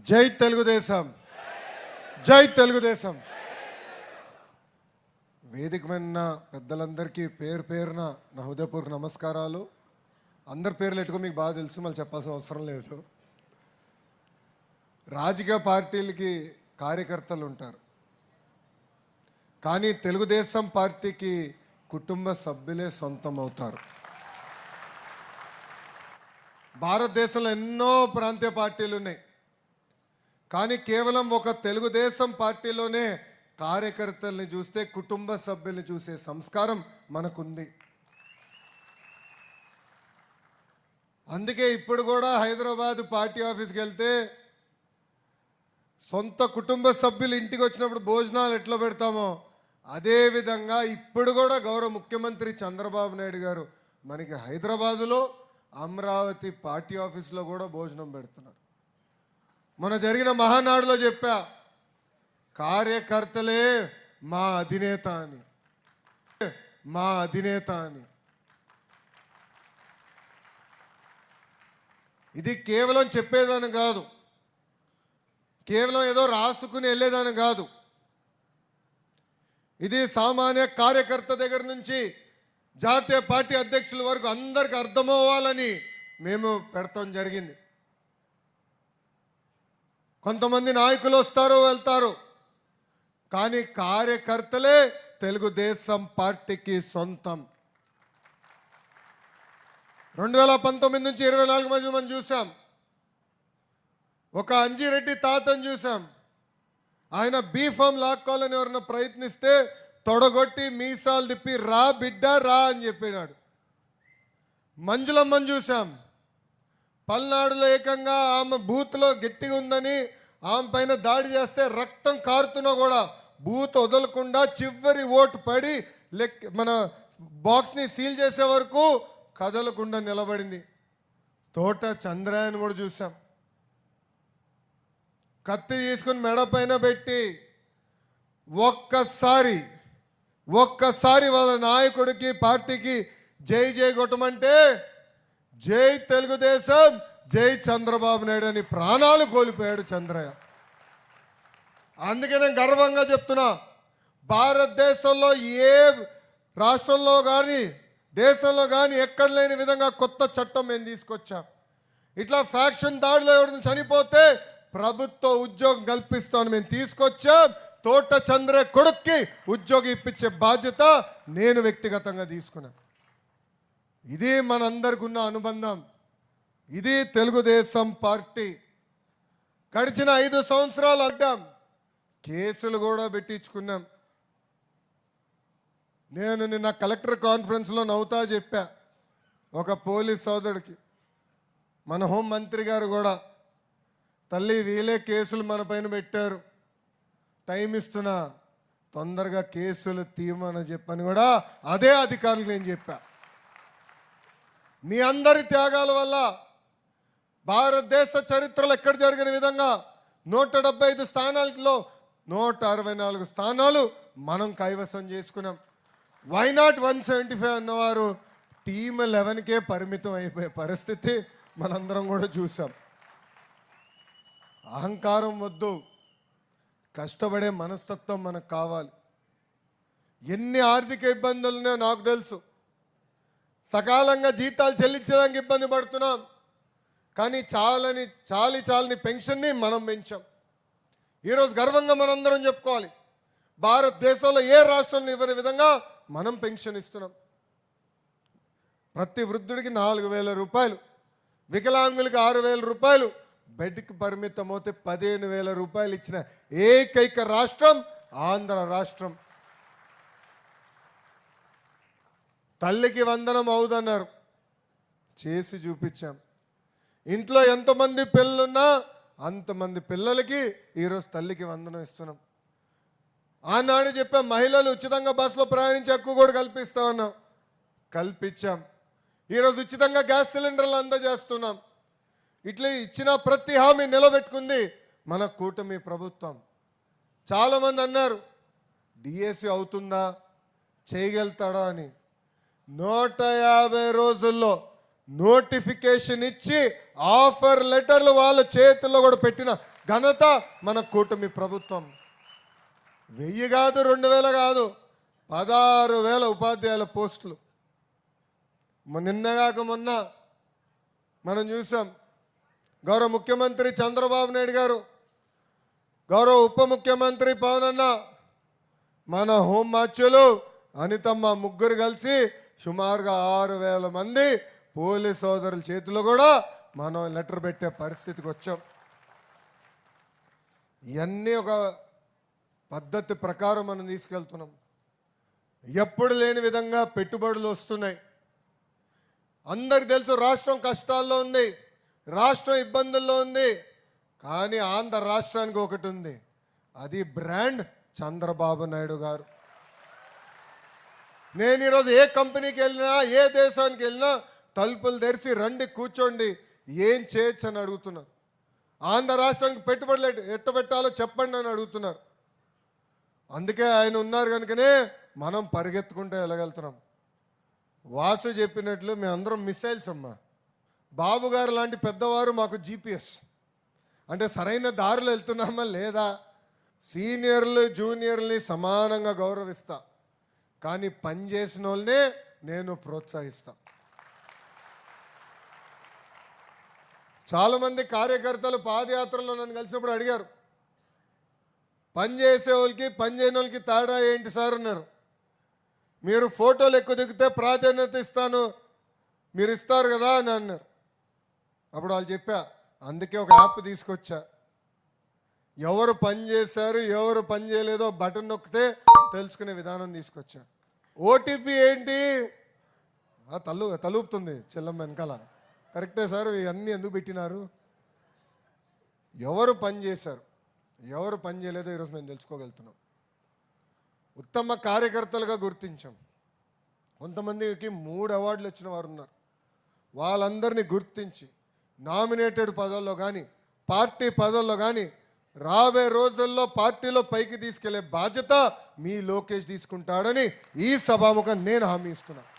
జై తెలుగుదేశం, జై తెలుగుదేశం. వేదిక మీద పెద్దలందరికీ పేరు పేరున నా హృదయపూర్వక నమస్కారాలు. అందరి పేర్లు ఎట్టుకో మీకు బాగా తెలుసు, మళ్ళీ చెప్పాల్సిన అవసరం లేదు. రాజకీయ పార్టీలకి కార్యకర్తలు ఉంటారు, కానీ తెలుగుదేశం పార్టీకి కుటుంబ సభ్యులే సొంతం అవుతారు. భారతదేశంలో ఎన్నో ప్రాంతీయ పార్టీలు ఉన్నాయి, కానీ కేవలం ఒక తెలుగుదేశం పార్టీలోనే కార్యకర్తల్ని చూస్తే కుటుంబ సభ్యుల్ని చూసే సంస్కారం మనకుంది. అందుకే ఇప్పుడు కూడా హైదరాబాద్ పార్టీ ఆఫీస్కి వెళ్తే సొంత కుటుంబ సభ్యులు ఇంటికి వచ్చినప్పుడు భోజనాలు ఎట్లా పెడతామో అదే విధంగా ఇప్పుడు కూడా గౌరవ ముఖ్యమంత్రి చంద్రబాబు నాయుడు గారు మనకి హైదరాబాదులో అమరావతి పార్టీ ఆఫీస్లో కూడా భోజనం పెడుతున్నారు. మన జరిగిన మహానాడులో చెప్పా, కార్యకర్తలే మా అధినేత అని, మా అధినేత అని. ఇది కేవలం చెప్పేదాని కాదు, కేవలం ఏదో రాసుకుని వెళ్ళేదాని కాదు. ఇది సామాన్య కార్యకర్త దగ్గర నుంచి జాతీయ పార్టీ అధ్యక్షుల వరకు అందరికి అర్థమవ్వాలని మేము పెడతాం జరిగింది. కొంతమంది నాయకులు వస్తారు వెళ్తారు, కానీ కార్యకర్తలే తెలుగుదేశం పార్టీకి సొంతం. 2019 నుంచి 24 మధ్య మనం చూసాం. ఒక అంజిరెడ్డి తాతను చూసాం, ఆయన బీఫామ్ లాక్కోవాలని ఎవరన్నా ప్రయత్నిస్తే తొడగొట్టి మీసాలు తిప్పి రా బిడ్డ రా అని చెప్పినాడు. మంజులమ్మని చూసాం, పల్నాడులో ఏకంగా ఆమె బూత్లో గట్టిగా ఉందని ఆమె పైన దాడి చేస్తే రక్తం కారుతున్నా కూడా బూత్ వదలకుండా చివరి ఓటు పడి మన బాక్స్ని సీల్ చేసే వరకు కదలకుండా నిలబడింది. తోట చంద్రయ్యను కూడా చూసాం, కత్తి తీసుకుని మెడ పైన పెట్టి ఒక్కసారి వాళ్ళ నాయకుడికి పార్టీకి జై జై కొట్టమంటే జై తెలుగుదేశం, జై చంద్రబాబు నాయుడు అని ప్రాణాలు కోల్పోయాడు చంద్రయ్య. అందుకే నేను గర్వంగా చెప్తున్నా, భారతదేశంలో ఏ రాష్ట్రంలో కానీ దేశంలో కానీ ఎక్కడ లేని విధంగా కొత్త చట్టం మేము తీసుకొచ్చాం. ఇట్లా ఫ్యాక్షన్ దాడిలో ఎవరిని చనిపోతే ప్రభుత్వ ఉద్యోగం కల్పిస్తామని మేము తీసుకొచ్చాం. తోట చంద్రయ్య కొడుక్కి ఉద్యోగం ఇప్పించే బాధ్యత నేను వ్యక్తిగతంగా తీసుకున్నా. ఇది మనందరికి ఉన్న అనుబంధం, ఇది తెలుగుదేశం పార్టీ. గడిచిన 5 సంవత్సరాలు అడ్డాం, కేసులు కూడా పెట్టించుకున్నాం. నేను నిన్న కలెక్టర్ కాన్ఫరెన్స్లో నవ్వుతా చెప్పా ఒక పోలీస్ సోదరుడికి, మన హోంమంత్రి గారు కూడా తల్లి వీలే కేసులు మన పైన పెట్టారు, టైం ఇస్తున్నా తొందరగా కేసులు తీయమని చెప్పని కూడా అదే అధికారులకు నేను చెప్పా. మీ అందరి త్యాగాల వల్ల భారతదేశ చరిత్రలో ఎక్కడ జరిగిన విధంగా 175 స్థానాలలో 164 స్థానాలు మనం కైవసం చేసుకున్నాం. వైనాట్ 175 అన్నవారు టీమ్ 11కే పరిమితం అయిపోయే పరిస్థితి మనందరం కూడా చూసాం. అహంకారం వద్దు, కష్టపడే మనస్తత్వం మనకు కావాలి. ఎన్ని ఆర్థిక ఇబ్బందులున్నాయో నాకు తెలుసు. సకాలంగా జీతాలు చెల్లించడానికి ఇబ్బంది పడుతున్నాం, కానీ చాలని పెన్షన్ని మనం పెంచాం. ఈరోజు గర్వంగా మనందరం చెప్పుకోవాలి, భారతదేశంలో ఏ రాష్ట్రంలో ఇవ్వని విధంగా మనం పెన్షన్ ఇస్తున్నాం. ప్రతి వృద్ధుడికి 4,000 రూపాయలు, వికలాంగులకి 6,000 రూపాయలు, బెడ్కి పరిమితం అవుతే 15,000 రూపాయలు ఇచ్చిన ఏకైక రాష్ట్రం ఆంధ్ర రాష్ట్రం. తల్లికి వందనం అవుదన్నారు, చేసి చూపించాం. ఇంట్లో ఎంతమంది పిల్లలున్నా అంతమంది పిల్లలకి ఈరోజు తల్లికి వందనం ఇస్తున్నాం. ఆనాడు చెప్పాం, మహిళలు ఉచితంగా బస్సులో ప్రయాణించే హక్కు కూడా కల్పిస్తా ఉన్నాం, కల్పించాం. ఈరోజు ఉచితంగా గ్యాస్ సిలిండర్లు అందజేస్తున్నాం. ఇట్లా ఇచ్చిన ప్రతి హామీ నిలబెట్టుకుంది మన కూటమి ప్రభుత్వం. చాలామంది అన్నారు డిఎస్సి అవుతుందా, చేయగలుగుతాడా అని. 150 రోజుల్లో నోటిఫికేషన్ ఇచ్చి ఆఫర్ లెటర్లు వాళ్ళ చేతుల్లో కూడా పెట్టిన ఘనత మన కూటమి ప్రభుత్వం. 1000 కాదు, 2000 కాదు, 16,000 ఉపాధ్యాయుల పోస్టులు. నిన్నగాక మొన్న మనం చూసాం. గౌరవ ముఖ్యమంత్రి చంద్రబాబు నాయుడు గారు, గౌరవ ఉప ముఖ్యమంత్రి పవన్ అన్న, మన హోంమార్చులు అనితమ్మ ముగ్గురు కలిసి సుమారుగా 6,000 మంది పోలీస్ సోదరుల చేతిలో కూడా మనం లెటర్ పెట్టే పరిస్థితికి వచ్చాం. ఇవన్నీ ఒక పద్ధతి ప్రకారం మనం తీసుకెళ్తున్నాం. ఎప్పుడు లేని విధంగా పెట్టుబడులు వస్తున్నాయి. అందరికి తెలుసు రాష్ట్రం కష్టాల్లో ఉంది, రాష్ట్రం ఇబ్బందుల్లో ఉంది. కానీ ఆంధ్ర రాష్ట్రానికి ఒకటి ఉంది, అది బ్రాండ్ చంద్రబాబు నాయుడు గారు. నేను ఈరోజు ఏ కంపెనీకి వెళ్ళినా, ఏ దేశానికి వెళ్ళినా తలుపులు తెరిచి రండి కూర్చోండి, ఏం చేయొచ్చు అని అడుగుతున్నారు. ఆంధ్ర రాష్ట్రానికి పెట్టుబడులు ఎట్టబెట్టాలో చెప్పండి అని అడుగుతున్నారు. అందుకే ఆయన ఉన్నారు కనుకనే మనం పరిగెత్తుకుంటూ వెళ్ళగలుగుతున్నాం. వాసు చెప్పినట్లు మేమందరం మిసైల్స్ అమ్మా. బాబు గారు లాంటి పెద్దవారు మాకు జీపీఎస్, అంటే సరైన దారిలో వెళ్తున్నామా లేదా. సీనియర్లు జూనియర్ని సమానంగా గౌరవిస్తా, కానీ పనిచేసిన వాళ్ళనే నేను ప్రోత్సహిస్తా. చాలామంది కార్యకర్తలు పాదయాత్రలో నన్ను కలిసినప్పుడు అడిగారు, పనిచేసే వాళ్ళకి పని చేయని వాళ్ళకి తేడా ఏంటి సార్ అన్నారు. మీరు ఫోటోలు ఎక్కువ దిగితే ప్రాధాన్యత ఇస్తాను, మీరు ఇస్తారు కదా అని అన్నారు. అప్పుడు వాళ్ళు చెప్పా, అందుకే ఒక యాప్ తీసుకొచ్చా. ఎవరు పని చేశారు ఎవరు పని చేయలేదో బటన్ నొక్కితే తెలుసుకునే విధానం తీసుకొచ్చా. ఓటీపీ ఏంటి తలుపుతుంది చెల్లమ్మ వెనకాల. కరెక్టే సార్, ఇవన్నీ ఎందుకు పెట్టినారు. ఎవరు పని చేశారు ఎవరు పని చేయలేదో ఈరోజు మేము తెలుసుకోగలుగుతున్నాం. ఉత్తమ కార్యకర్తలుగా గుర్తించాం. కొంతమందికి 3 అవార్డులు వచ్చిన వారు ఉన్నారు. వాళ్ళందరినీ గుర్తించి నామినేటెడ్ పదవుల్లో కానీ పార్టీ పదవుల్లో కానీ రాబోయే రోజుల్లో పార్టీలో పైకి తీసుకెళ్లే బాధ్యత మీ లోకేష్ తీసుకుంటాడని ఈ సభాముఖం నేను హామీ ఇస్తున్నాను.